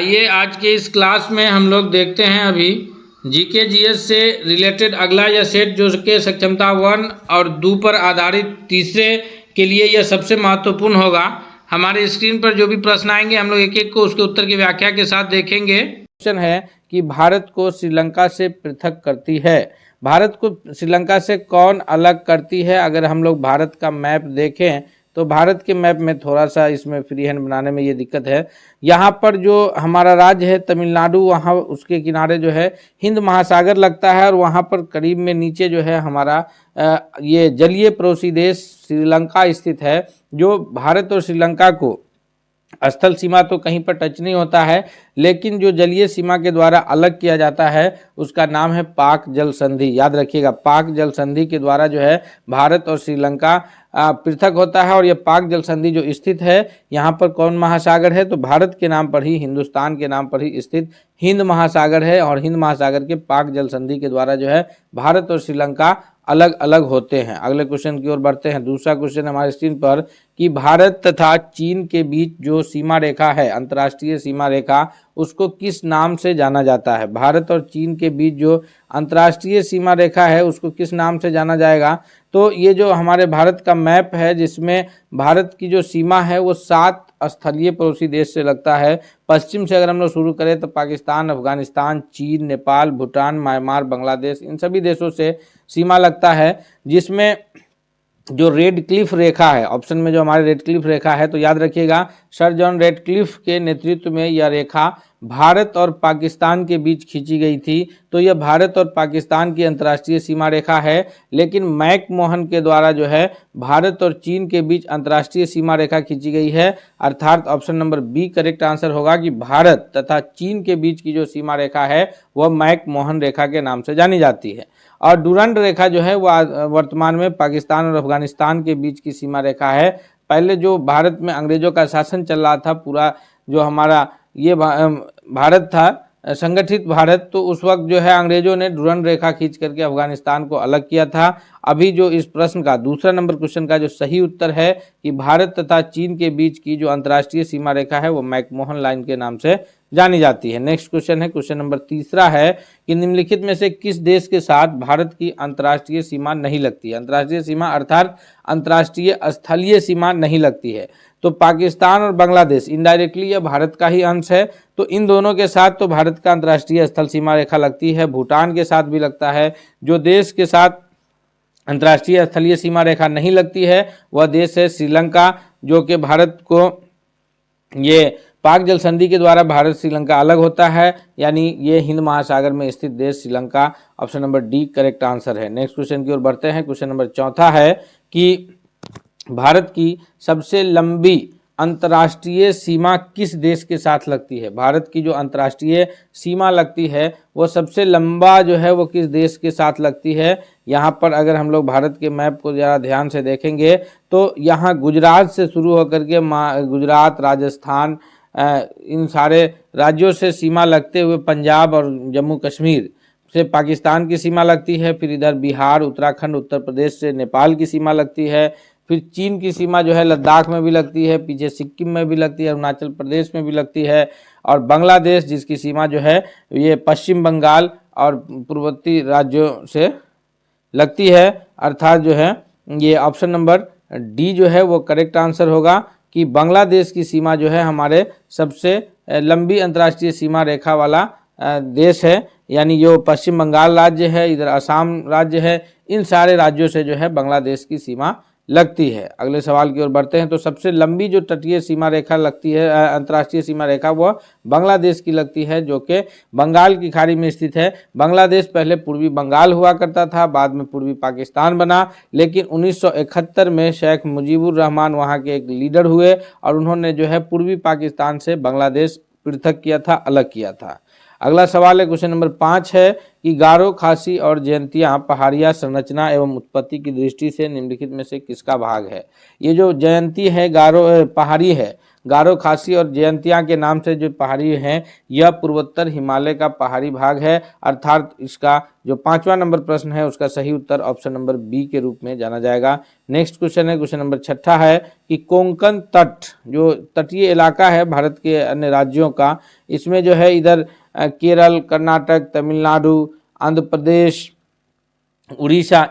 आइए आज के इस क्लास में हम लोग देखते हैं अभी जीके जीएस से रिलेटेड अगला यह सेट जो कि सक्षमता 1 और 2 पर आधारित तीसरे के लिए यह सबसे महत्वपूर्ण होगा। हमारे स्क्रीन पर जो भी प्रश्न आएंगे हम लोग एक एक को उसके उत्तर की व्याख्या के साथ देखेंगे। क्वेश्चन है कि भारत को श्रीलंका से पृथक करती है। भारत को श्रीलंका से कौन अलग करती है? अगर हम लोग भारत का मैप देखें तो भारत के मैप में थोड़ा सा इसमें फ्री हैंड बनाने में ये दिक्कत है। यहाँ पर जो हमारा राज्य है तमिलनाडु, वहाँ उसके किनारे जो है हिंद महासागर लगता है और वहाँ पर करीब में नीचे जो है हमारा ये जलीय पड़ोसी देश श्रीलंका स्थित है, जो भारत और श्रीलंका को स्थल सीमा तो कहीं पर टच नहीं होता है, लेकिन जो जलीय सीमा के द्वारा अलग किया जाता है उसका नाम है पाक जल संधि। याद रखिएगा, पाक जल संधि के द्वारा जो है भारत और श्रीलंका पृथक होता है। और यह पाक जल संधि जो स्थित है यहाँ पर कौन महासागर है? तो भारत के नाम पर ही, हिंदुस्तान के नाम पर ही स्थित हिंद महासागर है। और हिंद महासागर के पाक जल संधि के द्वारा जो है भारत और श्रीलंका अलग अलग होते हैं। अगले क्वेश्चन की ओर बढ़ते हैं। दूसरा क्वेश्चन हमारे स्क्रीन पर कि भारत तथा चीन के बीच जो सीमा रेखा है, अंतर्राष्ट्रीय सीमा रेखा, उसको किस नाम से जाना जाता है? भारत और चीन के बीच जो अंतर्राष्ट्रीय सीमा रेखा है उसको किस नाम से जाना जाएगा? तो ये जो हमारे भारत का मैप है जिसमें भारत की जो सीमा है वो 7 स्थलीय पड़ोसी देश से लगता है। पश्चिम से अगर हम लोग शुरू करें तो पाकिस्तान, अफगानिस्तान, चीन, नेपाल, भूटान, म्यांमार, बांग्लादेश, इन सभी देशों से सीमा लगता है। जिसमें जो रेड क्लिफ रेखा है, ऑप्शन में जो हमारे रेड क्लिफ रेखा है, तो याद रखिएगा सर जॉन रेड क्लिफ के नेतृत्व में यह रेखा भारत और पाकिस्तान के बीच खींची गई थी। तो यह भारत और पाकिस्तान की अंतर्राष्ट्रीय सीमा रेखा है। लेकिन मैक मोहन के द्वारा जो है भारत और चीन के बीच अंतर्राष्ट्रीय सीमा रेखा खींची गई है। अर्थात option number B correct answer होगा कि भारत तथा चीन के बीच की जो सीमा रेखा है वह मैक मोहन रेखा के नाम से जानी जाती है। और डुरंड रेखा जो है वह वर्तमान में पाकिस्तान और अफगानिस्तान के बीच की सीमा रेखा है। पहले जो भारत में अंग्रेजों का शासन चल रहा था, पूरा जो हमारा ये भारत था, संगठित भारत, तो उस वक्त जो है अंग्रेजों ने डुरंड रेखा खींच करके अफगानिस्तान को अलग किया था। अभी जो इस प्रश्न का दूसरा नंबर क्वेश्चन का जो सही उत्तर है कि भारत तथा चीन के बीच की जो अंतर्राष्ट्रीय सीमा रेखा है वो मैकमोहन लाइन के नाम से जानी जाती है। नेक्स्ट क्वेश्चन है, क्वेश्चन नंबर तीसरा है कि निम्नलिखित में से किस देश के साथ भारत की अंतर्राष्ट्रीय सीमा नहीं लगती है? अंतर्राष्ट्रीय सीमा अर्थात अंतर्राष्ट्रीय स्थलीय सीमा नहीं लगती है। तो पाकिस्तान और बांग्लादेश, इनडायरेक्टली यह भारत का ही अंश है, तो इन दोनों के साथ तो भारत का अंतर्राष्ट्रीय स्थल सीमा रेखा लगती है। भूटान के साथ भी लगता है। जो देश के साथ अंतर्राष्ट्रीय स्थलीय सीमा रेखा नहीं लगती है वह देश है श्रीलंका, जो कि भारत को ये पाक जल संधि के द्वारा भारत श्रीलंका अलग होता है, यानी ये हिंद महासागर में स्थित देश Sri Lanka. Option number D correct answer है। नेक्स्ट क्वेश्चन की ओर बढ़ते हैं। क्वेश्चन नंबर चौथा है कि भारत की सबसे लंबी अंतर्राष्ट्रीय सीमा किस देश के साथ लगती है? भारत की जो अंतर्राष्ट्रीय सीमा लगती है वो सबसे लंबा जो है वो किस देश के साथ लगती है? यहाँ पर अगर हम लोग भारत के मैप को ज़रा ध्यान से देखेंगे तो यहाँ गुजरात से शुरू होकर के गुजरात, राजस्थान, इन सारे राज्यों से सीमा लगते हुए पंजाब और जम्मू कश्मीर से पाकिस्तान की सीमा लगती है। फिर इधर बिहार, उत्तराखंड, उत्तर प्रदेश से नेपाल की सीमा लगती है। फिर चीन की सीमा जो है लद्दाख में भी लगती है, पीछे सिक्किम में भी लगती है, अरुणाचल प्रदेश में भी लगती है। और बांग्लादेश जिसकी सीमा जो है ये पश्चिम बंगाल और पूर्ववर्ती राज्यों से लगती है। अर्थात जो है ये ऑप्शन नंबर डी जो है वो करेक्ट आंसर होगा कि बांग्लादेश की सीमा जो है हमारे सबसे लंबी अंतर्राष्ट्रीय सीमा रेखा वाला देश है। यानी जो पश्चिम बंगाल राज्य है, इधर असम राज्य है, इन सारे राज्यों से जो है बांग्लादेश की सीमा लगती है। अगले सवाल की ओर बढ़ते हैं। तो सबसे लंबी जो तटीय सीमा रेखा लगती है, अंतर्राष्ट्रीय सीमा रेखा, वह बांग्लादेश की लगती है, जो कि बंगाल की खाड़ी में स्थित है। बांग्लादेश पहले पूर्वी बंगाल हुआ करता था, बाद में पूर्वी पाकिस्तान बना। लेकिन 1971 में शेख मुजीबुर रहमान वहाँ के एक लीडर हुए और उन्होंने जो है पूर्वी पाकिस्तान से बांग्लादेश पृथक किया था, अलग किया था। अगला सवाल है, क्वेश्चन नंबर 5 है कि गारो, खासी और जयंतियाँ पहाड़िया संरचना एवं उत्पत्ति की दृष्टि से निम्नलिखित में से किसका भाग है? ये जो जयंती है, गारो पहाड़ी है, गारो खासी और जयंतिया के नाम से जो पहाड़ी हैं यह पूर्वोत्तर हिमालय का पहाड़ी भाग है। अर्थात इसका जो 5वां नंबर प्रश्न है उसका सही उत्तर ऑप्शन नंबर बी के रूप में जाना जाएगा। नेक्स्ट क्वेश्चन है, क्वेश्चन नंबर 6 है कि कोंकण तट जो तटीय इलाका है भारत के अन्य राज्यों का, इसमें जो है इधर केरल, कर्नाटक, तमिलनाडु, आंध्र प्रदेश, उड़ीसा,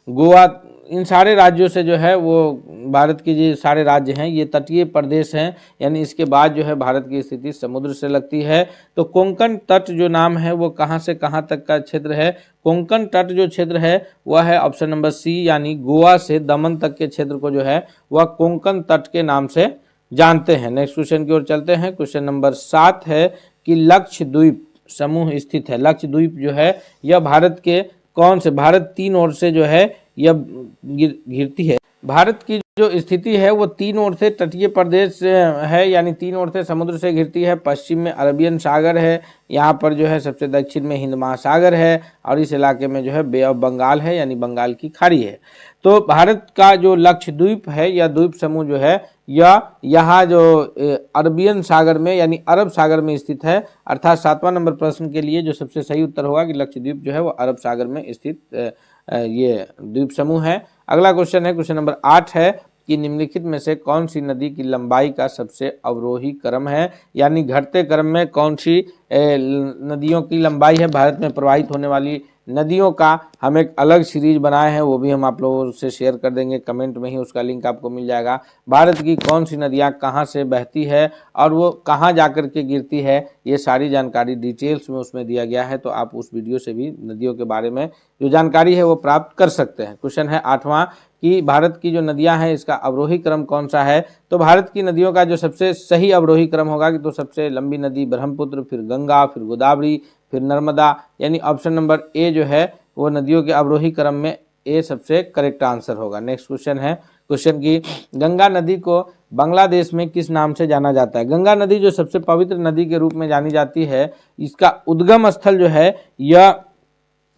गोवा, इन सारे राज्यों से जो है वो भारत के जो सारे राज्य हैं ये तटीय प्रदेश हैं, यानी इसके बाद जो है भारत की स्थिति समुद्र से लगती है। तो कोंकण तट जो नाम है वो कहाँ से कहाँ तक का क्षेत्र है? कोंकण तट जो क्षेत्र है वह है ऑप्शन नंबर सी, यानी गोवा से दमन तक के क्षेत्र को जो है वह कोंकण तट के नाम से जानते हैं। नेक्स्ट क्वेश्चन की ओर चलते हैं। क्वेश्चन नंबर 7 है कि लक्षद्वीप समूह स्थित है। लक्षद्वीप जो है यह भारत के कौन से, भारत 3 ओर से जो है यह घिरती है। भारत की जो स्थिति है वो 3 ओर से तटीय प्रदेश है, यानी 3 ओर से समुद्र से घिरती है। पश्चिम में अरबियन सागर है, यहाँ पर जो है सबसे दक्षिण में हिंद महासागर है और इस इलाके में जो है बे ऑफ बंगाल है, यानी बंगाल की खाड़ी है। तो भारत का जो लक्षद्वीप है या द्वीप समूह जो है यह यहाँ जो अरबियन सागर में यानी अरब सागर में स्थित है। अर्थात 7वां नंबर प्रश्न के लिए जो सबसे सही उत्तर होगा कि लक्षद्वीप जो है वो अरब सागर में स्थित ये द्वीप समूह है। अगला क्वेश्चन है, क्वेश्चन नंबर 8 है कि निम्नलिखित में से कौन सी नदी की लंबाई का सबसे अवरोही क्रम है, यानी घटते क्रम में कौन सी नदियों की लंबाई है। भारत में प्रवाहित होने वाली नदियों का हम एक अलग सीरीज बनाए हैं, वो भी हम आप लोगों से शेयर कर देंगे, कमेंट में ही उसका लिंक आपको मिल जाएगा। भारत की कौन सी नदियां कहां से बहती है और वो कहां जाकर के गिरती है, ये सारी जानकारी डिटेल्स में उसमें दिया गया है, तो आप उस वीडियो से भी नदियों के बारे में जो जानकारी है वो प्राप्त कर सकते हैं। क्वेश्चन है 8वां कि भारत की जो नदियां हैं इसका अवरोही क्रम कौन सा है। तो भारत की नदियों का जो सबसे सही अवरोही क्रम होगा कि तो सबसे लंबी नदी ब्रह्मपुत्र, फिर गंगा, फिर गोदावरी, फिर नर्मदा, यानी ऑप्शन नंबर ए जो है वो नदियों के अवरोही क्रम में ए सबसे करेक्ट आंसर होगा। नेक्स्ट क्वेश्चन है, क्वेश्चन की गंगा नदी को बांग्लादेश में किस नाम से जाना जाता है। गंगा नदी जो सबसे पवित्र नदी के रूप में जानी जाती है, इसका उद्गम स्थल जो है यह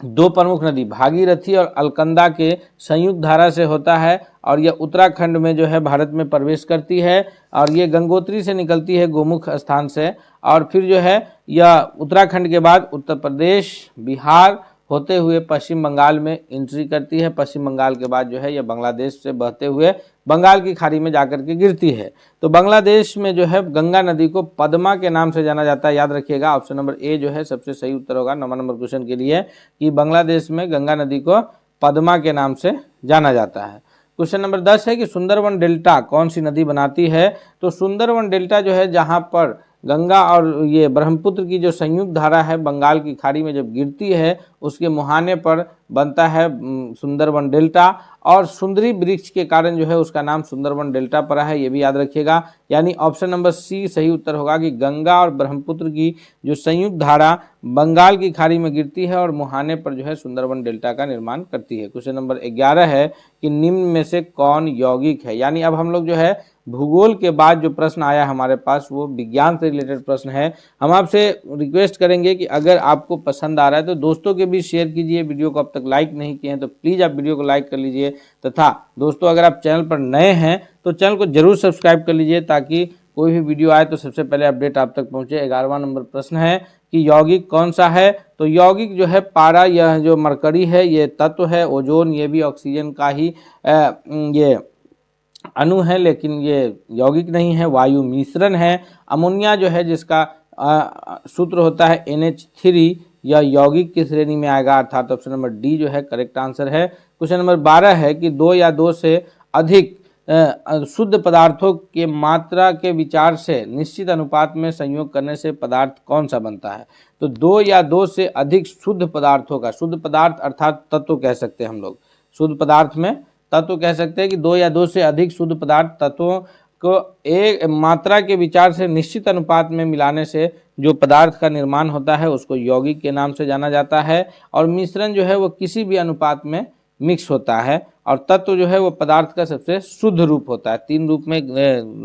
2 प्रमुख नदी भागीरथी और अलकनंदा के संयुक्त धारा से होता है और यह उत्तराखंड में जो है भारत में प्रवेश करती है और ये गंगोत्री से निकलती है गोमुख स्थान से और फिर जो है यह उत्तराखंड के बाद उत्तर प्रदेश, बिहार होते हुए पश्चिम बंगाल में एंट्री करती है। पश्चिम बंगाल के बाद जो है यह बांग्लादेश से बहते हुए बंगाल की खाड़ी में जाकर के गिरती है। तो बांग्लादेश में जो है गंगा नदी को पद्मा के नाम से जाना जाता है। याद रखिएगा ऑप्शन नंबर ए जो है सबसे सही उत्तर होगा 9वां नंबर क्वेश्चन के लिए कि बांग्लादेश में गंगा नदी को पद्मा के नाम से जाना जाता है। क्वेश्चन नंबर 10 है कि सुंदरवन डेल्टा कौन सी नदी बनाती है। तो सुंदरवन डेल्टा जो है जहाँ पर गंगा और ये ब्रह्मपुत्र की जो संयुक्त धारा है बंगाल की खाड़ी में जब गिरती है उसके मुहाने पर बनता है सुंदरवन डेल्टा और सुंदरी वृक्ष के कारण जो है उसका नाम सुंदरवन डेल्टा पड़ा है, ये भी याद रखिएगा। यानी ऑप्शन नंबर सी सही उत्तर होगा कि गंगा और ब्रह्मपुत्र की जो संयुक्त धारा बंगाल की खाड़ी में गिरती है और मुहाने पर जो है सुंदरवन डेल्टा का निर्माण करती है। क्वेश्चन नंबर 11 है कि निम्न में से कौन यौगिक है। यानी अब हम लोग जो है भूगोल के बाद जो प्रश्न आया हमारे पास वो विज्ञान से रिलेटेड प्रश्न है। हम आपसे रिक्वेस्ट करेंगे कि अगर आपको पसंद आ रहा है तो दोस्तों के बीच शेयर कीजिए। वीडियो को अब तक लाइक नहीं किए हैं तो प्लीज़ आप वीडियो को लाइक कर लीजिए तथा दोस्तों अगर आप चैनल पर नए हैं तो चैनल को जरूर सब्सक्राइब कर लीजिए ताकि कोई भी वीडियो आए तो सबसे पहले अपडेट आप तक पहुंचे। 11वां नंबर प्रश्न है कि यौगिक कौन सा है। तो यौगिक जो है पारा, यह जो मरकरी है ये तत्व है। ओजोन ये भी ऑक्सीजन का ही ये अणु है लेकिन ये यौगिक नहीं है, वायु मिश्रण है। अमोनिया जो है जिसका सूत्र होता है NH3 यह यौगिक की श्रेणी में आएगा, अर्थात ऑप्शन नंबर डी जो है करेक्ट आंसर है। क्वेश्चन नंबर 12 है कि 2 या 2 से अधिक शुद्ध पदार्थों के मात्रा के विचार से निश्चित अनुपात में संयोग करने से पदार्थ कौन सा बनता है। तो 2 या 2 से अधिक शुद्ध पदार्थों का, शुद्ध पदार्थ अर्थात तत्व कह सकते हैं हम लोग, शुद्ध पदार्थ में तत्व कह सकते हैं कि 2 या 2 से अधिक शुद्ध पदार्थ तत्वों को एक मात्रा के विचार से निश्चित अनुपात में मिलाने से जो पदार्थ का निर्माण होता है उसको यौगिक के नाम से जाना जाता है। और मिश्रण जो है वो किसी भी अनुपात में मिक्स होता है और तत्व जो है वो पदार्थ का सबसे शुद्ध रूप होता है। 3 रूप में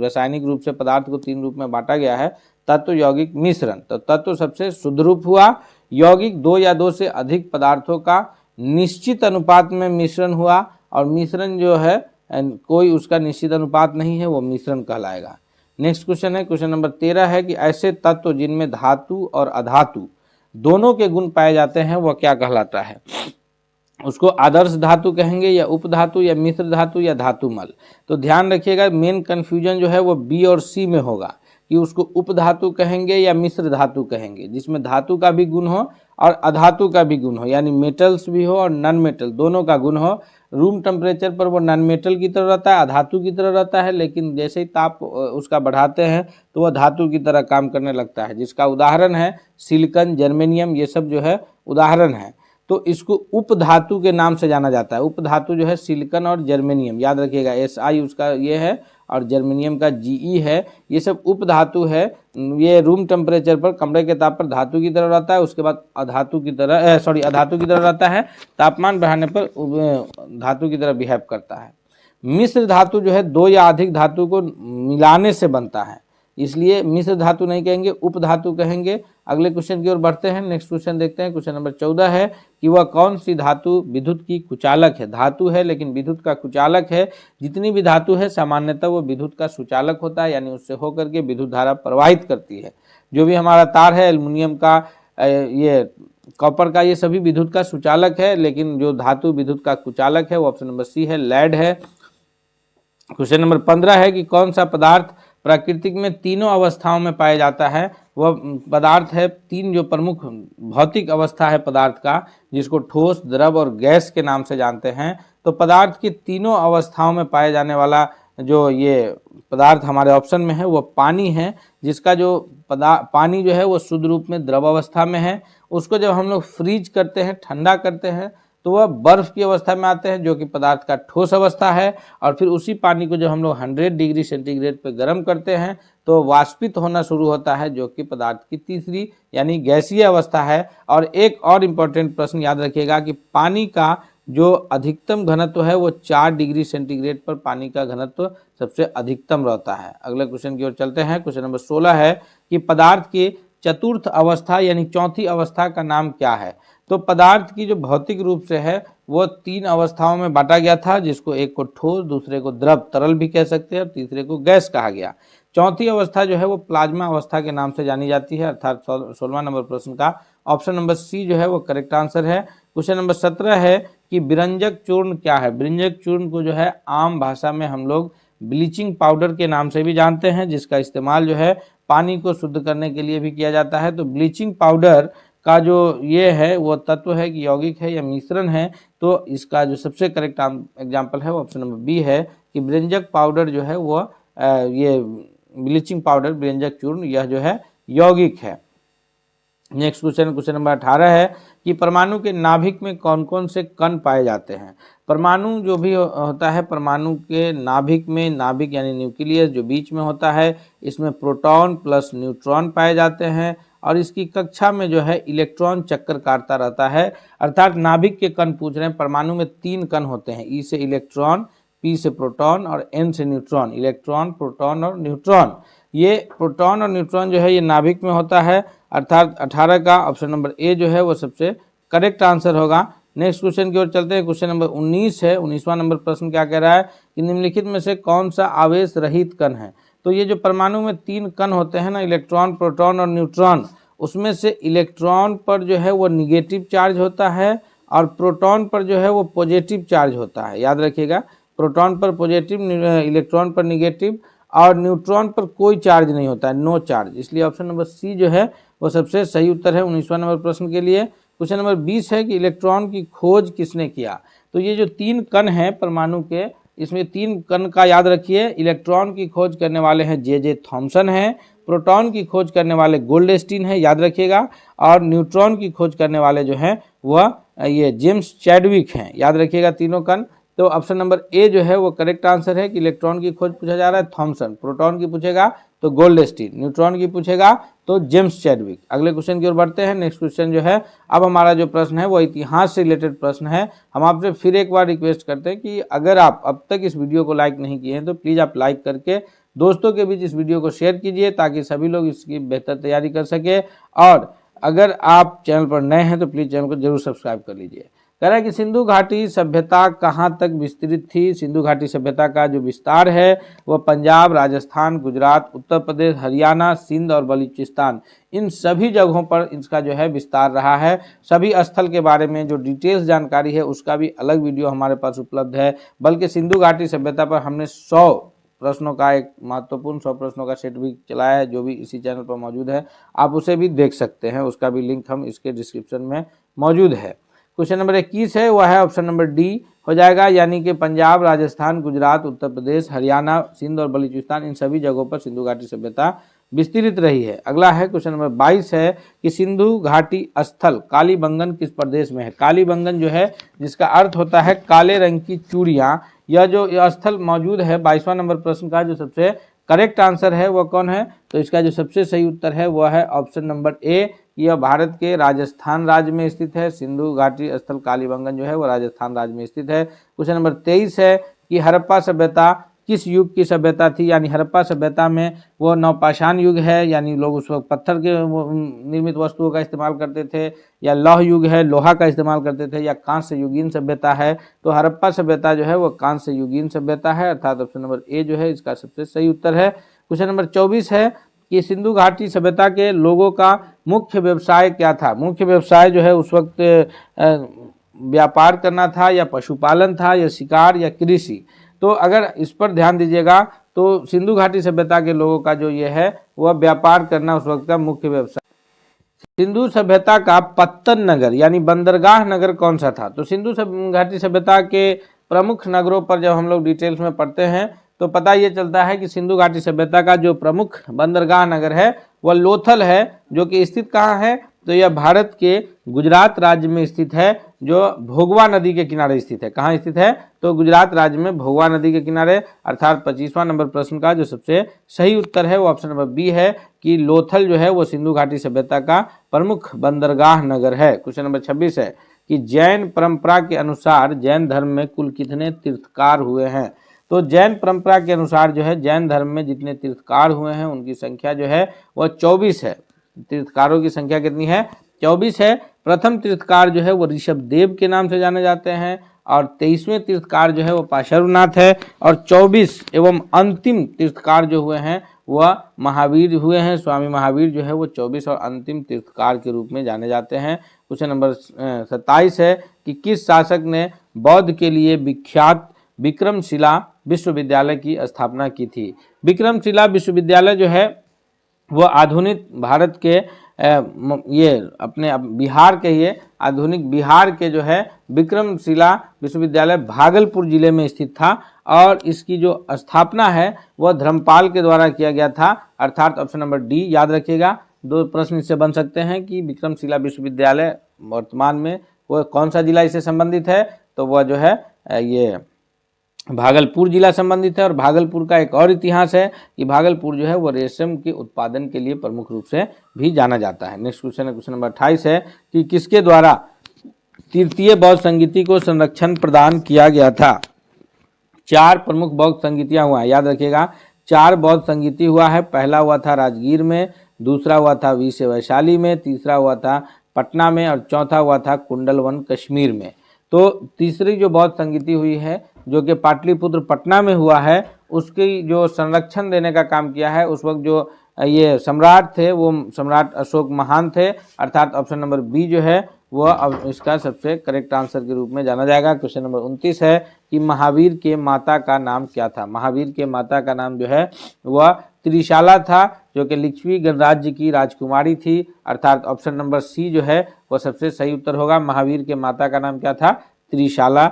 रासायनिक रूप से पदार्थ को 3 रूप में बांटा गया है, तत्व, यौगिक, मिश्रण। तो तत्व सबसे शुद्ध रूप हुआ, यौगिक 2 या 2 से अधिक पदार्थों का निश्चित अनुपात में मिश्रण हुआ और मिश्रण जो है कोई उसका निश्चित अनुपात नहीं है वो मिश्रण कहलाएगा। नेक्स्ट क्वेश्चन है, क्वेश्चन नंबर 13 है कि ऐसे तत्व जिनमें धातु और अधातु दोनों के गुण पाए जाते हैं वह क्या कहलाता है। उसको आदर्श धातु कहेंगे या उपधातु या मिश्र धातु या धातुमल। तो ध्यान रखिएगा, मेन कन्फ्यूजन जो है वो बी और सी में होगा कि उसको उपधातु कहेंगे या मिश्र धातु कहेंगे, जिसमें धातु का भी गुण हो और अधातु का भी गुण हो, यानी मेटल्स भी हो और नॉन मेटल दोनों का गुण हो। रूम टेम्परेचर पर वो नॉन मेटल की तरह रहता है, अधातु की तरह रहता है, लेकिन जैसे ही ताप उसका बढ़ाते हैं तो वह धातु की तरह काम करने लगता है, जिसका उदाहरण है सिलिकॉन, जर्मेनियम, ये सब जो है उदाहरण है। तो इसको उपधातु के नाम से जाना जाता है। उपधातु जो है सिलिकॉन और जर्मेनियम, याद रखिएगा SI उसका ये है और जर्मेनियम का GE है, ये सब उपधातु है। ये रूम टेम्परेचर पर, कमरे के ताप पर धातु की तरह रहता है, उसके बाद अधातु की तरह अधातु की तरह रहता है, तापमान बढ़ाने पर धातु की तरह बिहेव करता है। मिश्र धातु जो है दो या अधिक धातु को मिलाने से बनता है, इसलिए मिश्र धातु नहीं कहेंगे, उपधातु कहेंगे। अगले क्वेश्चन की ओर बढ़ते हैं, नेक्स्ट क्वेश्चन देखते हैं। क्वेश्चन नंबर 14 है कि वह कौन सी धातु विद्युत की कुचालक है। धातु है लेकिन विद्युत का कुचालक है। जितनी भी धातु है सामान्यतः वो विद्युत का सुचालक होता है, यानी उससे होकर के विद्युत धारा प्रवाहित करती है। जो भी हमारा तार है, एल्युमिनियम का, ये कॉपर का, ये सभी विद्युत का सुचालक है, लेकिन जो धातु विद्युत का कुचालक है वो ऑप्शन नंबर सी है, लेड है। क्वेश्चन नंबर 15 है कि कौन सा पदार्थ प्राकृतिक में तीनों अवस्थाओं में पाया जाता है। वह पदार्थ है, तीन जो प्रमुख भौतिक अवस्था है पदार्थ का, जिसको ठोस, द्रव और गैस के नाम से जानते हैं। तो पदार्थ की तीनों अवस्थाओं में पाए जाने वाला जो ये पदार्थ हमारे ऑप्शन में है वो पानी है, जिसका जो पानी जो है वो शुद्ध रूप में द्रव अवस्था में है। उसको जब हम लोग फ्रीज करते हैं, ठंडा करते हैं, तो वह बर्फ की अवस्था में आते हैं, जो कि पदार्थ का ठोस अवस्था है। और फिर उसी पानी को जब हम लोग 100 डिग्री सेंटीग्रेड पर गर्म करते हैं तो वाष्पित होना शुरू होता है, जो कि पदार्थ की तीसरी यानी गैसीय अवस्था है। और एक और इम्पोर्टेंट प्रश्न याद रखिएगा कि पानी का जो अधिकतम घनत्व है वो 4 डिग्री सेंटीग्रेड पर पानी का घनत्व सबसे अधिकतम रहता है। अगले क्वेश्चन की ओर चलते हैं। क्वेश्चन नंबर 16 है कि पदार्थ की चतुर्थ अवस्था यानी चौथी अवस्था का नाम क्या है। तो पदार्थ की जो भौतिक रूप से है वो 3 अवस्थाओं में बांटा गया था, जिसको एक को ठोस, दूसरे को द्रव तरल भी कह सकते हैं और तीसरे को गैस कहा गया। चौथी अवस्था जो है वो प्लाज्मा अवस्था के नाम से जानी जाती है, अर्थात 16वां नंबर प्रश्न का ऑप्शन नंबर सी जो है वो करेक्ट आंसर है। क्वेश्चन नंबर 17 है कि विरंजक चूर्ण क्या है। विरंजक चूर्ण को जो है आम भाषा में हम लोग ब्लीचिंग पाउडर के नाम से भी जानते हैं, जिसका इस्तेमाल जो है पानी को शुद्ध करने के लिए भी किया जाता है। तो ब्लीचिंग पाउडर का जो ये है वो तत्व है कि यौगिक है या मिश्रण है, तो इसका जो सबसे करेक्ट एग्जाम्पल है वो ऑप्शन नंबर बी है कि विरंजक पाउडर जो है वो ये ब्लीचिंग पाउडर, विरंजक चूर्ण, यह जो है यौगिक है। नेक्स्ट क्वेश्चन, क्वेश्चन नंबर 18 है कि परमाणु के नाभिक में कौन कौन से कण पाए जाते हैं। परमाणु जो भी होता है, परमाणु के नाभिक में, नाभिक यानी न्यूक्लियस जो बीच में होता है, इसमें प्रोटॉन प्लस न्यूट्रॉन पाए जाते हैं और इसकी कक्षा में जो है इलेक्ट्रॉन चक्कर काटता रहता है। अर्थात नाभिक के कण पूछ रहे हैं। परमाणु में 3 कण होते हैं, ई से इलेक्ट्रॉन, पी से प्रोटॉन और एन से न्यूट्रॉन। इलेक्ट्रॉन, प्रोटॉन और न्यूट्रॉन, ये प्रोटॉन और न्यूट्रॉन जो है ये नाभिक में होता है, अर्थात 18 का ऑप्शन नंबर ए जो है वो सबसे करेक्ट आंसर होगा। नेक्स्ट क्वेश्चन की ओर चलते हैं। क्वेश्चन नंबर 19 है, 19वां नंबर प्रश्न क्या कह रहा है कि निम्नलिखित में से कौन सा आवेश रहित कण है। तो ये जो परमाणु में 3 कण होते हैं ना, इलेक्ट्रॉन, प्रोटॉन और न्यूट्रॉन, उसमें से इलेक्ट्रॉन पर जो है वो निगेटिव चार्ज होता है और प्रोटॉन पर जो है वो पॉजिटिव चार्ज होता है। याद रखिएगा, प्रोटॉन पर पॉजिटिव, इलेक्ट्रॉन पर निगेटिव और न्यूट्रॉन पर कोई चार्ज नहीं होता है, नो चार्ज। इसलिए ऑप्शन नंबर सी जो है वो सबसे सही उत्तर है 19वां नंबर प्रश्न के लिए। क्वेश्चन नंबर 20 है कि इलेक्ट्रॉन की खोज किसने किया। तो ये जो 3 कण हैं परमाणु के, इसमें 3 कण का याद रखिए। इलेक्ट्रॉन की खोज करने वाले हैं जे थॉमसन हैं, प्रोटॉन की खोज करने वाले गोल्डस्टीन है, याद रखिएगा, और न्यूट्रॉन की खोज करने वाले जो हैं वह ये जेम्स चैडविक हैं, याद रखिएगा तीनों कण। तो ऑप्शन नंबर ए जो है वो करेक्ट आंसर है कि इलेक्ट्रॉन की खोज पूछा जा रहा है थॉमसन, प्रोटॉन की पूछेगा तो गोल्डस्टीन, न्यूट्रॉन की पूछेगा तो जेम्स चैडविक। अगले क्वेश्चन की ओर बढ़ते हैं। नेक्स्ट क्वेश्चन जो है, अब हमारा जो प्रश्न है वो इतिहास से रिलेटेड प्रश्न है। हम आपसे फिर एक बार रिक्वेस्ट करते हैं कि अगर आप अब तक इस वीडियो को लाइक नहीं किए हैं तो प्लीज़ आप लाइक करके दोस्तों के बीच इस वीडियो को शेयर कीजिए, ताकि सभी लोग इसकी बेहतर तैयारी कर सके। और अगर आप चैनल पर नए हैं तो प्लीज़ चैनल को जरूर सब्सक्राइब कर लीजिए। कह रहा है कि सिंधु घाटी सभ्यता कहाँ तक विस्तृत थी। सिंधु घाटी सभ्यता का जो विस्तार है वह पंजाब, राजस्थान, गुजरात, उत्तर प्रदेश, हरियाणा, सिंध और बलूचिस्तान, इन सभी जगहों पर इसका जो है विस्तार रहा है। सभी स्थल के बारे में जो डिटेल्स जानकारी है उसका भी अलग वीडियो हमारे पास उपलब्ध है। बल्कि सिंधु घाटी सभ्यता पर हमने 100 प्रश्नों का एक महत्वपूर्ण 100 प्रश्नों का सेट भी चलाया है, जो भी इसी चैनल पर मौजूद है, आप उसे भी देख सकते हैं। उसका भी लिंक हम इसके डिस्क्रिप्शन में मौजूद है। क्वेश्चन नंबर 21 है, वह है ऑप्शन नंबर डी हो जाएगा, यानी कि पंजाब, राजस्थान, गुजरात, उत्तर प्रदेश, हरियाणा, सिंध और बलूचिस्तान, इन सभी जगहों पर सिंधु घाटी सभ्यता विस्तृत रही है। अगला है क्वेश्चन नंबर 22 है कि सिंधु घाटी स्थल कालीबंगन किस प्रदेश में है। कालीबंगन जो है, जिसका अर्थ होता है काले रंग की चूड़ियाँ, यह जो स्थल मौजूद है 22वां नंबर प्रश्न का जो सबसे करेक्ट आंसर है वह कौन है, तो इसका जो सबसे सही उत्तर है वह है ऑप्शन नंबर ए। यह भारत के राजस्थान राज्य में स्थित है। सिंधु घाटी स्थल कालीबंगन जो है वह राजस्थान राज्य में स्थित है। क्वेश्चन नंबर 23 है कि हड़प्पा सभ्यता किस युग की सभ्यता थी, यानी हड़प्पा सभ्यता में वो नवपाषाण युग है, यानी लोग उस वक्त पत्थर के निर्मित वस्तुओं का इस्तेमाल करते थे, या लौह युग है, लोहा का इस्तेमाल करते थे, या कांस्य युगीन सभ्यता है। तो हड़प्पा सभ्यता जो है वो कांस्य युगीन सभ्यता है, अर्थात ऑप्शन नंबर ए जो है इसका सबसे सही उत्तर है। क्वेश्चन नंबर 24 है कि सिंधु घाटी सभ्यता के लोगों का मुख्य व्यवसाय क्या था। मुख्य व्यवसाय जो है उस वक्त व्यापार करना था, या पशुपालन था, या शिकार, या कृषि। तो अगर इस पर ध्यान दीजिएगा तो सिंधु घाटी सभ्यता के लोगों का जो ये है वह व्यापार करना उस वक्त का मुख्य व्यवसाय। सिंधु सभ्यता का पत्तन नगर यानी बंदरगाह नगर कौन सा था। तो सिंधु घाटी सभ्यता के प्रमुख नगरों पर जब हम लोग डिटेल्स में पढ़ते हैं तो पता ये चलता है कि सिंधु घाटी सभ्यता का जो प्रमुख बंदरगाह नगर है वह लोथल है, जो कि स्थित कहाँ है, तो यह भारत के गुजरात राज्य में स्थित है, जो भोगवा नदी के किनारे स्थित है। कहाँ स्थित है, तो गुजरात राज्य में भोगवा नदी के किनारे, अर्थात 25वां नंबर प्रश्न का जो सबसे सही उत्तर है वो ऑप्शन नंबर बी है कि लोथल जो है वो सिंधु घाटी सभ्यता का प्रमुख बंदरगाह नगर है। क्वेश्चन नंबर 26 है कि जैन परंपरा के अनुसार जैन धर्म में कुल कितने तीर्थकार हुए हैं। तो जैन परंपरा के अनुसार जो है जैन धर्म में जितने तीर्थकार हुए हैं उनकी संख्या जो है वह 24 है। तीर्थकारों की संख्या कितनी है, 24 है। प्रथम तीर्थकार जो है वो ऋषभ देव के नाम से जाने जाते हैं, और 23वें तीर्थकार जो है वो पाशुरनाथ है, और 24 एवं अंतिम तीर्थकार जो हुए हैं वह महावीर हुए हैं। स्वामी महावीर जो है वो 24 और अंतिम तीर्थकार के रूप में जाने जाते हैं। क्वेश्चन नंबर 27 है कि किस शासक ने बौद्ध के लिए विख्यात विक्रमशिला विश्वविद्यालय की स्थापना की थी। विक्रमशिला विश्वविद्यालय जो है वो आधुनिक भारत के ये अपने बिहार के ये आधुनिक बिहार के जो है विक्रमशिला विश्वविद्यालय भागलपुर जिले में स्थित था, और इसकी जो स्थापना है वह धर्मपाल के द्वारा किया गया था, अर्थात ऑप्शन नंबर डी याद रखिएगा। दो प्रश्न इससे बन सकते हैं कि विक्रमशिला विश्वविद्यालय वर्तमान में वह कौन सा जिला इससे संबंधित है, तो वह जो है ये भागलपुर जिला संबंधित है। और भागलपुर का एक और इतिहास है कि भागलपुर जो है वो रेशम के उत्पादन के लिए प्रमुख रूप से भी जाना जाता है। नेक्स्ट क्वेश्चन है क्वेश्चन नंबर 28 है कि किसके द्वारा तृतीय बौद्ध संगीति को संरक्षण प्रदान किया गया था। 4 प्रमुख बौद्ध संगीतियाँ हुआ है, याद रखिएगा 4 बौद्ध संगीति हुआ है। पहला हुआ था राजगीर में, दूसरा हुआ था वी से वैशाली में, तीसरा हुआ था पटना में, और चौथा हुआ था कुंडलवन कश्मीर में। तो तीसरी जो बौद्ध संगीति हुई है जो कि पाटलिपुत्र पटना में हुआ है, उसकी जो संरक्षण देने का काम किया है उस वक्त जो ये सम्राट थे वो सम्राट अशोक महान थे, अर्थात ऑप्शन नंबर बी जो है वह अब इसका सबसे करेक्ट आंसर के रूप में जाना जाएगा। क्वेश्चन नंबर 29 है कि महावीर के माता का नाम क्या था। महावीर के माता का नाम जो है वह त्रिशाला था, जो कि लिच्छवी गणराज्य की राजकुमारी थी, अर्थात ऑप्शन नंबर सी जो है वह सबसे सही उत्तर होगा। महावीर के माता का नाम क्या था, त्रिशाला,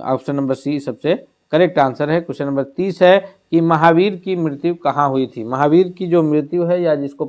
ऑप्शन नंबर सी सबसे करेक्ट आंसर है। क्वेश्चन नंबर 30 है कि महावीर की मृत्यु कहाँ हुई थी। महावीर की जो मृत्यु है या जिसको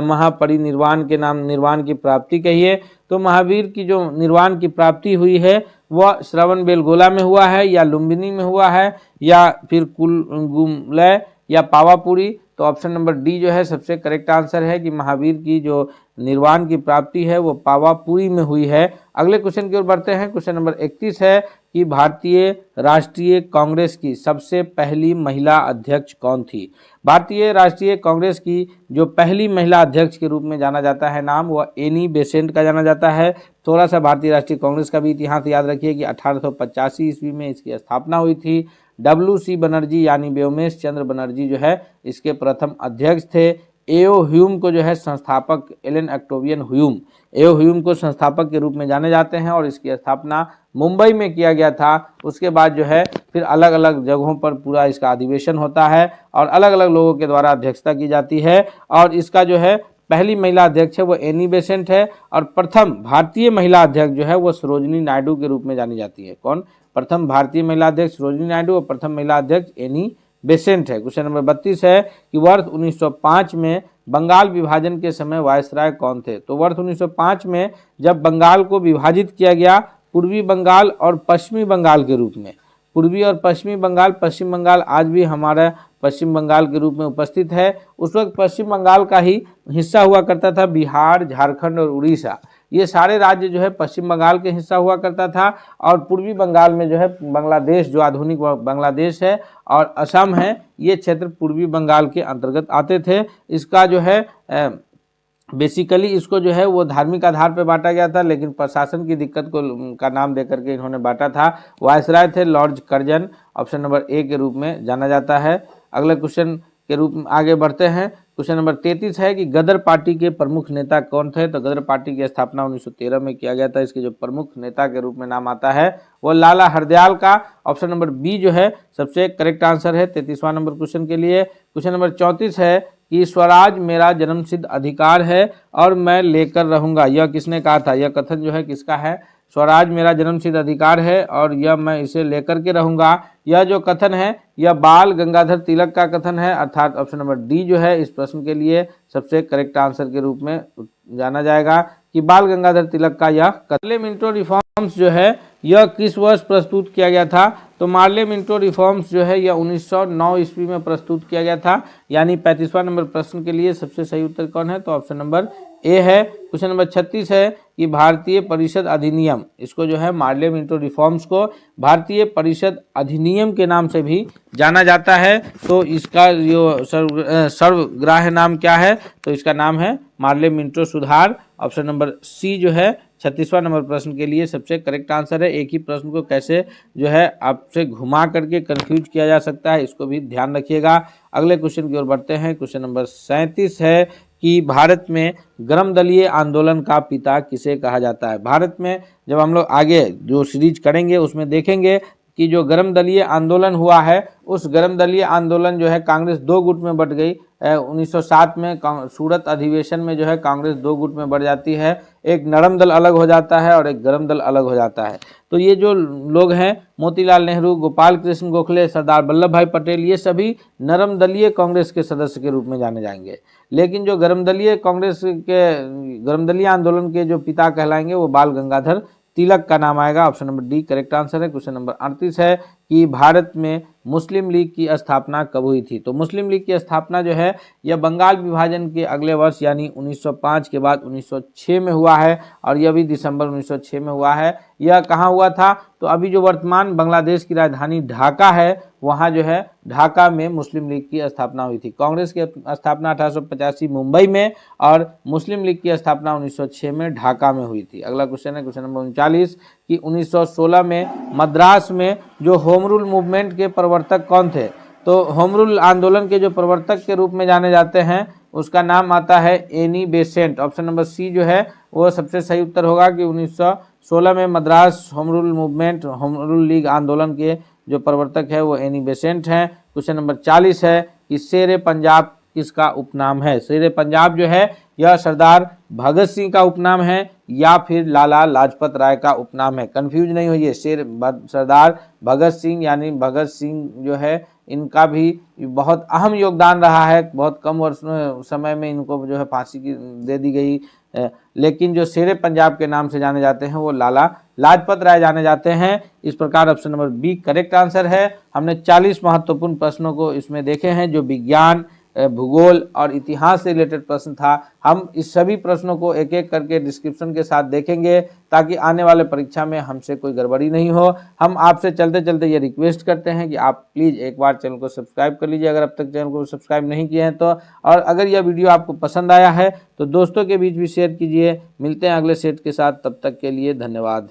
महापरिनिर्वाण के नाम निर्वाण की प्राप्ति कहिए, तो महावीर की जो निर्वाण की प्राप्ति हुई है वह श्रवण बेलगोला में हुआ है, या लुम्बिनी में हुआ है, या फिर कुलगुमलय या पावापुरी। तो ऑप्शन नंबर डी जो है सबसे करेक्ट आंसर है कि महावीर की जो निर्वाण की प्राप्ति है वो पावापुरी में हुई है। अगले क्वेश्चन की ओर बढ़ते हैं। क्वेश्चन नंबर 31 है कि भारतीय राष्ट्रीय कांग्रेस की सबसे पहली महिला अध्यक्ष कौन थी। भारतीय राष्ट्रीय कांग्रेस की जो पहली महिला अध्यक्ष के रूप में जाना जाता है नाम, वह एनी बेसेंट का जाना जाता है। थोड़ा सा भारतीय राष्ट्रीय कांग्रेस का भी इतिहास याद रखिए कि 1885 ईस्वी में इसकी स्थापना हुई थी। WC बनर्जी यानी व्योमेश चंद्र बनर्जी जो है इसके प्रथम अध्यक्ष थे। एओ ह्यूम को जो है संस्थापक, एलन ऑक्टेवियन ह्यूम, एओ ह्यूम को संस्थापक के रूप में जाने जाते हैं और इसकी स्थापना मुंबई में किया गया था। उसके बाद जो है फिर अलग अलग जगहों पर पूरा इसका अधिवेशन होता है और अलग अलग लोगों के द्वारा अध्यक्षता की जाती है। और इसका जो है पहली महिला अध्यक्ष है वो एनी बेसेंट है और प्रथम भारतीय महिला अध्यक्ष जो है वो सरोजिनी नायडू के रूप में जानी जाती है। कौन? प्रथम भारतीय महिला अध्यक्ष सरोजिनी नायडू और प्रथम महिला अध्यक्ष एनी बेसेंट है। क्वेश्चन नंबर 32 है कि वर्ष 1905 में बंगाल विभाजन के समय वायसराय कौन थे? तो वर्ष 1905 में जब बंगाल को विभाजित किया गया पूर्वी बंगाल और पश्चिमी बंगाल के रूप में, पूर्वी और पश्चिमी बंगाल, पश्चिम बंगाल आज भी हमारा पश्चिम बंगाल के रूप में उपस्थित है। उस वक्त पश्चिम बंगाल का ही हिस्सा हुआ करता था बिहार, झारखंड और उड़ीसा, ये सारे राज्य जो है पश्चिम बंगाल के हिस्सा हुआ करता था। और पूर्वी बंगाल में जो है बांग्लादेश, जो आधुनिक बांग्लादेश है और असम है, ये क्षेत्र पूर्वी बंगाल के अंतर्गत आते थे। इसका जो है बेसिकली इसको जो है वो धार्मिक आधार पर बांटा गया था, लेकिन प्रशासन की दिक्कत को का नाम देकर के इन्होंने बांटा था। वायसराय थे Lord Curzon, option number A के रूप में जाना जाता है। अगले क्वेश्चन के रूप में आगे बढ़ते हैं। क्वेश्चन नंबर 33 है कि गदर पार्टी के प्रमुख नेता कौन थे? तो गदर पार्टी की स्थापना 1913 में किया गया था। इसके जो प्रमुख नेता के रूप में नाम आता है वो लाला हरदयाल का, ऑप्शन नंबर बी जो है सबसे करेक्ट आंसर है 33वां नंबर क्वेश्चन के लिए। क्वेश्चन नंबर 34 है कि स्वराज मेरा जन्मसिद्ध अधिकार है और मैं लेकर रहूंगा, यह किसने कहा था? यह कथन जो है किसका है? स्वराज मेरा जन्मसिद्ध अधिकार है और यह मैं इसे लेकर के रहूंगा, यह जो कथन है यह बाल गंगाधर तिलक का कथन है, अर्थात ऑप्शन नंबर डी जो है इस प्रश्न के लिए सबसे करेक्ट आंसर के रूप में जाना जाएगा कि बाल गंगाधर तिलक का यह पार्लियामेंटरी रिफॉर्म्स जो है यह किस वर्ष प्रस्तुत किया गया था? तो पार्लियामेंटरी रिफॉर्म्स जो है यह 1909 ईस्वी में प्रस्तुत किया गया था। यानी 35वां नंबर प्रश्न के लिए सबसे सही उत्तर कौन है? तो ऑप्शन नंबर ए है। क्वेश्चन नंबर 36 है कि भारतीय परिषद अधिनियम, इसको जो है पार्लियामेंटरी रिफॉर्म्स को भारतीय परिषद अधिनियम के नाम से भी जाना जाता है। तो इसका जो सर्वग्राह्य नाम क्या है? तो इसका नाम है पार्लियामेंटरी सुधार, ऑप्शन नंबर सी जो है 36वां नंबर प्रश्न के लिए सबसे करेक्ट आंसर है। एक ही प्रश्न को कैसे जो है आपसे घुमा करके कंफ्यूज किया जा सकता है, इसको भी ध्यान रखिएगा। अगले क्वेश्चन की ओर बढ़ते हैं। क्वेश्चन नंबर 37 है कि भारत में गर्म दलीय आंदोलन का पिता किसे कहा जाता है? भारत में जब हम लोग आगे जो सीरीज करेंगे उसमें देखेंगे कि जो गर्म दलीय आंदोलन हुआ है, उस गर्म दलीय आंदोलन जो है कांग्रेस दो गुट में बट गई। 1907 में सूरत अधिवेशन में जो है कांग्रेस दो गुट में बढ़ जाती है, एक नरम दल अलग हो जाता है और एक गर्म दल अलग हो जाता है। तो ये जो लोग हैं मोतीलाल नेहरू, गोपाल कृष्ण गोखले, सरदार वल्लभ भाई पटेल, ये सभी नरम दलीय कांग्रेस के सदस्य के रूप में जाने जाएंगे। लेकिन जो गर्म दलीय कांग्रेस के गर्म दलीय आंदोलन के जो पिता कहलाएंगे वो बाल गंगाधर तिलक का नाम आएगा, option number D correct answer है। क्वेश्चन नंबर 38 है कि भारत में मुस्लिम लीग की स्थापना कब हुई थी? तो मुस्लिम लीग की स्थापना जो है यह बंगाल विभाजन के अगले वर्ष यानी 1905 के बाद 1906 में हुआ है और यह भी दिसंबर 1906 में हुआ है। यह कहाँ हुआ था? तो अभी जो वर्तमान बांग्लादेश की राजधानी ढाका है, वहाँ जो है ढाका में मुस्लिम लीग की स्थापना हुई थी। कांग्रेस की स्थापना 1885 मुंबई में और मुस्लिम लीग की स्थापना 1906 में ढाका में हुई थी। अगला क्वेश्चन है क्वेश्चन नंबर 39 कि 1916 में मद्रास में जो होम रूल मूवमेंट के प्रवर्तक कौन थे? तो होम रूल आंदोलन के जो प्रवर्तक के रूप में जाने जाते हैं उसका नाम आता है Annie Besant, option number C जो है वो सबसे सही उत्तर होगा कि 1916 में Madras home rule movement, home rule league आंदोलन के जो प्रवर्तक है वो एनी बेसेंट हैं। क्वेश्चन नंबर 40 है कि शेर पंजाब किसका उपनाम है? शेर पंजाब जो है यह सरदार भगत सिंह का उपनाम है या फिर लाला लाजपत राय का उपनाम है? कंफ्यूज नहीं होइए, सरदार भगत सिंह यानी भगत सिंह जो है इनका भी बहुत अहम योगदान रहा है। बहुत कम समय में इनको जो है फांसी की दे दी गई, लेकिन जो शेर पंजाब के नाम से जाने जाते हैं वो लाला लाजपत राय जाने जाते हैं। इस प्रकार option number B correct answer है। हमने 40 महत्वपूर्ण प्रश्नों को इसमें देखे हैं जो विज्ञान, भूगोल और इतिहास से रिलेटेड प्रश्न था। हम इस सभी प्रश्नों को एक एक करके डिस्क्रिप्शन के साथ देखेंगे ताकि आने वाले परीक्षा में हमसे कोई गड़बड़ी नहीं हो। हम आपसे चलते चलते ये रिक्वेस्ट करते हैं कि आप प्लीज़ एक बार चैनल को सब्सक्राइब कर लीजिए अगर अब तक चैनल को सब्सक्राइब नहीं किए हैं तो। और अगर यह वीडियो आपको पसंद आया है तो दोस्तों के बीच भी शेयर कीजिए। मिलते हैं अगले सेट के साथ, तब तक के लिए धन्यवाद।